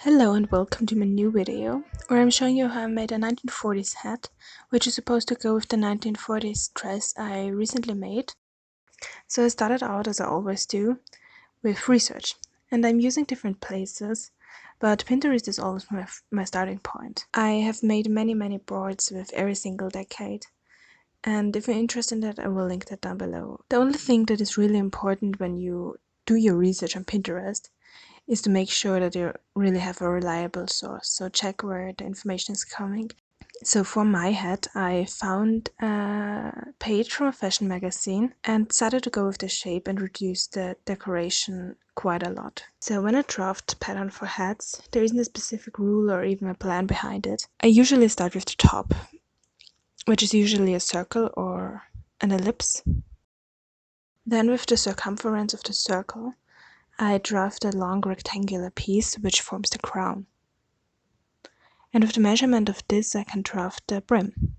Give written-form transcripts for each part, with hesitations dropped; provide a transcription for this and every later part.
Hello and welcome to my new video, where I'm showing you how I made a 1940s hat, which is supposed to go with the 1940s dress I recently made. So I started out, as I always do, with research, and I'm using different places, but Pinterest is always my starting point. I have made many boards with every single decade, and if you're interested in that, I will link that down below. The only thing that is really important when you do your research on Pinterest is to make sure that you really have a reliable source. So check where the information is coming. So for my hat, I found a page from a fashion magazine and decided to go with the shape and reduce the decoration quite a lot. So when I draft pattern for hats, there isn't a specific rule or even a plan behind it. I usually start with the top, which is usually a circle or an ellipse. Then with the circumference of the circle, I draft a long rectangular piece which forms the crown. And with the measurement of this, I can draft the brim.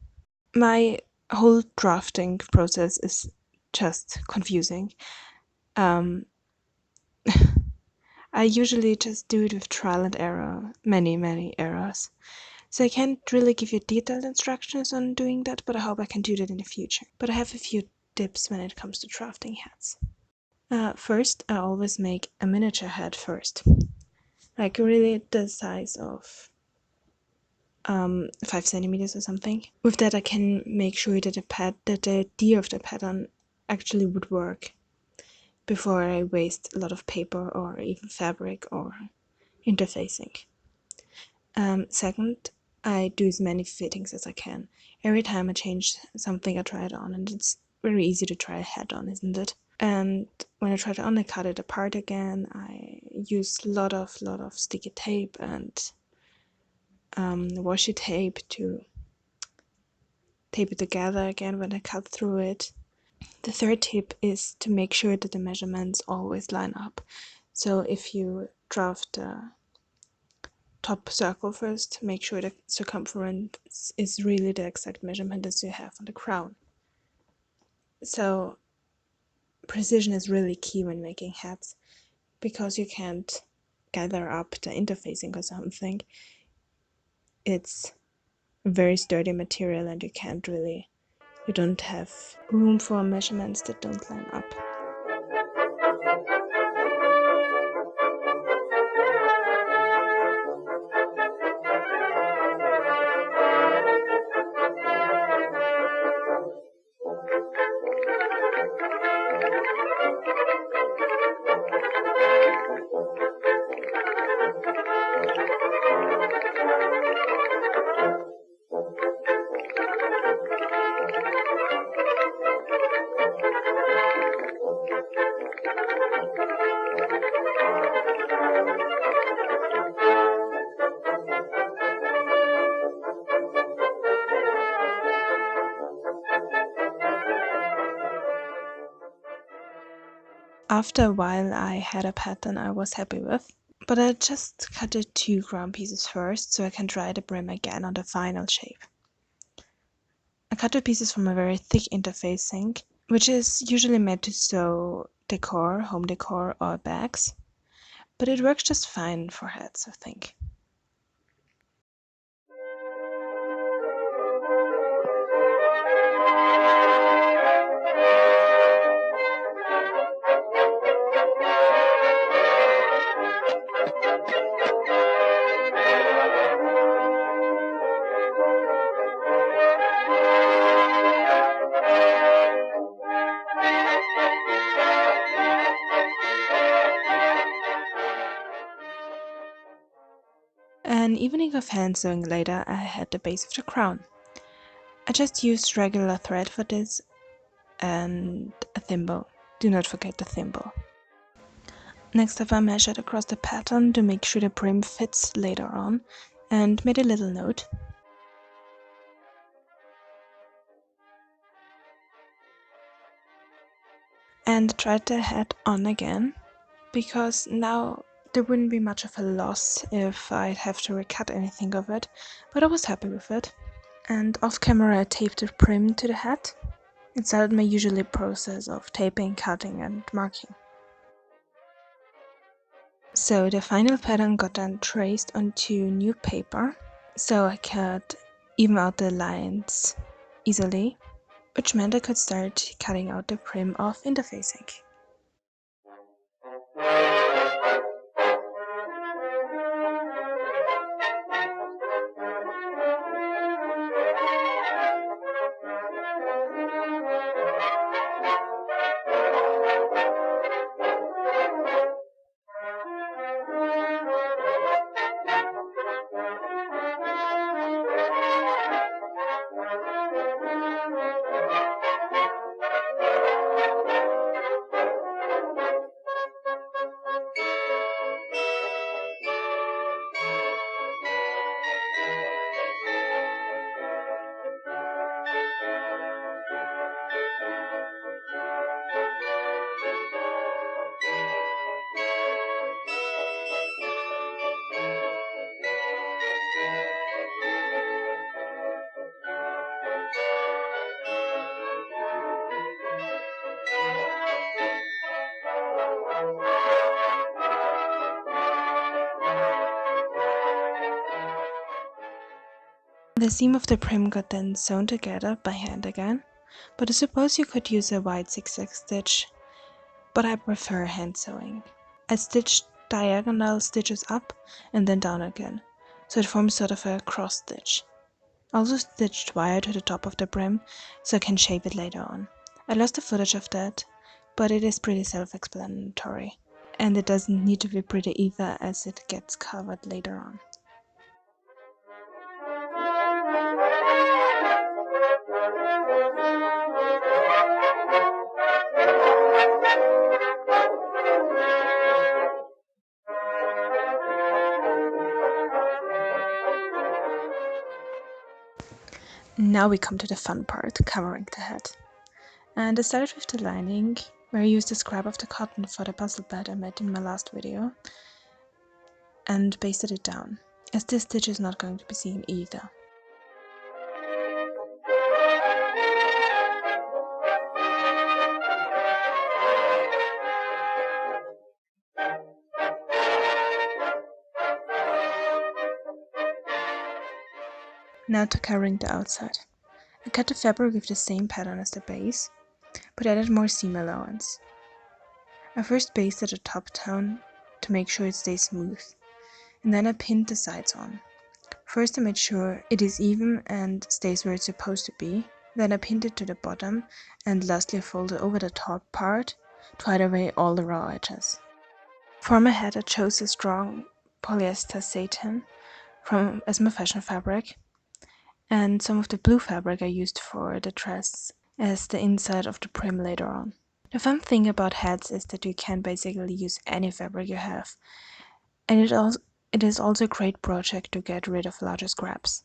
My whole drafting process is just confusing. I usually just do it with trial and error, many errors. So I can't really give you detailed instructions on doing that, but I hope I can do that in the future. But I have a few tips when it comes to drafting hats. First, I always make a miniature hat first. Like really the size of 5 centimeters or something. With that, I can make sure that the idea of the pattern actually would work before I waste a lot of paper or even fabric or interfacing. Second, I do as many fittings as I can. Every time I change something, I try it on, and it's very easy to try a hat on, isn't it? And when I try it on, I cut it apart again. I use a lot of sticky tape and washi tape to tape it together again when I cut through it. The third tip is to make sure that the measurements always line up. So if you draft the top circle first, make sure the circumference is really the exact measurement as you have on the crown. So precision is really key when making hats, because you can't gather up the interfacing or something. It's a very sturdy material and you don't have room for measurements that don't line up. After a while, I had a pattern I was happy with, but I just cut the 2 ground pieces first so I can try the brim again on the final shape. I cut the pieces from a very thick interfacing, which is usually made to sew decor, home decor or bags, but it works just fine for hats, I think. An evening of hand sewing later, I had the base of the crown. I just used regular thread for this and a thimble. Do not forget the thimble. Next up, I measured across the pattern to make sure the brim fits later on and made a little note. And tried the hat on again, because now there wouldn't be much of a loss if I'd have to recut anything of it, but I was happy with it. And off camera I taped the brim to the hat. It started my usual process of taping, cutting and marking. So the final pattern got then traced onto new paper, so I could even out the lines easily, which meant I could start cutting out the prim of interfacing. The seam of the prim got then sewn together by hand again, but I suppose you could use a wide zigzag stitch, but I prefer hand sewing. I stitched diagonal stitches up and then down again, so it forms sort of a cross stitch. I also stitched wire to the top of the brim so I can shape it later on. I lost the footage of that, but it is pretty self-explanatory, and it doesn't need to be pretty either as it gets covered later on. Now we come to the fun part, covering the head. And I started with the lining, where I used a scrap of the cotton for the puzzle bed I made in my last video, and pasted it down, as this stitch is not going to be seen either. Now to covering the outside. I cut the fabric with the same pattern as the base, but added more seam allowance. I first pasted the top down to make sure it stays smooth, and then I pinned the sides on. First I made sure it is even and stays where it's supposed to be, then I pinned it to the bottom, and lastly I folded over the top part to hide away all the raw edges. For my head I chose a strong polyester satin as my fashion fabric, and some of the blue fabric I used for the dress as the inside of the prim later on. The fun thing about heads is that you can basically use any fabric you have, and it is also a great project to get rid of larger scraps.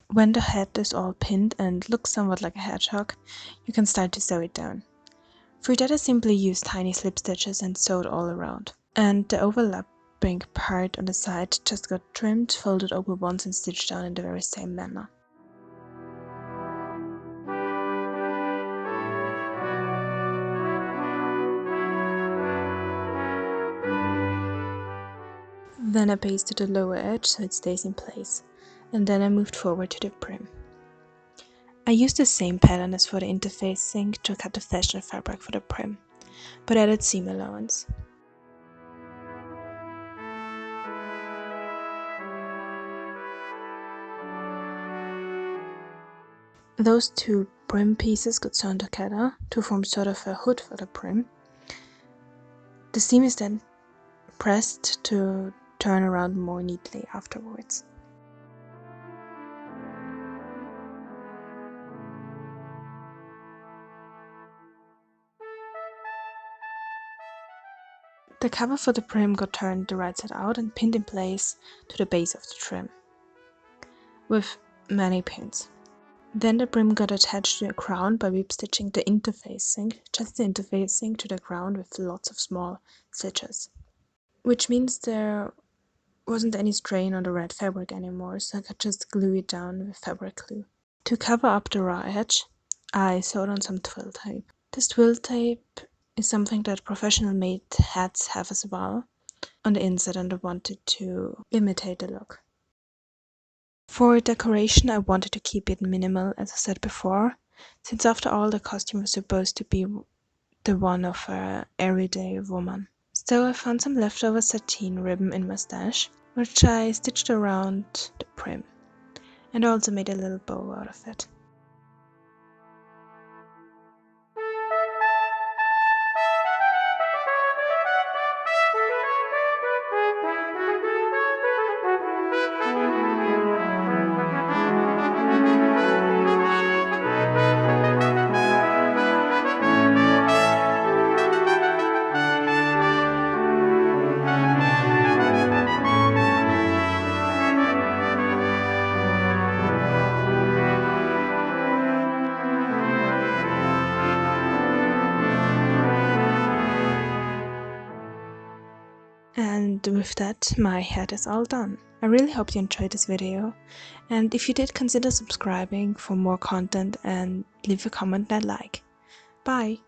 When the head is all pinned and looks somewhat like a hedgehog, you can start to sew it down. For that I simply used tiny slip stitches and sewed all around, and the overlapping part on the side just got trimmed, folded over once and stitched down in the very same manner. Then I pasted the lower edge so it stays in place, and then I moved forward to the prim. I used the same pattern as for the interfacing to cut the fashion fabric for the prim, but added seam allowance. Those two prim pieces got sewn together to form sort of a hood for the prim. The seam is then pressed to turn around more neatly afterwards. The cover for the prim got turned the right side out and pinned in place to the base of the trim, with many pins. Then the brim got attached to a crown by whip stitching the interfacing, just the interfacing to the ground with lots of small stitches. Which means there wasn't any strain on the red fabric anymore, so I could just glue it down with fabric glue. To cover up the raw edge, I sewed on some twill tape. This twill tape is something that professional made hats have as well on the inside, and I wanted to imitate the look. For decoration, I wanted to keep it minimal, as I said before, since after all the costume was supposed to be the one of an everyday woman. So I found some leftover sateen ribbon in my stash, which I stitched around the brim, and also made a little bow out of it. And with that, my hat is all done. I really hope you enjoyed this video, and if you did, consider subscribing for more content and leave a comment and like. Bye!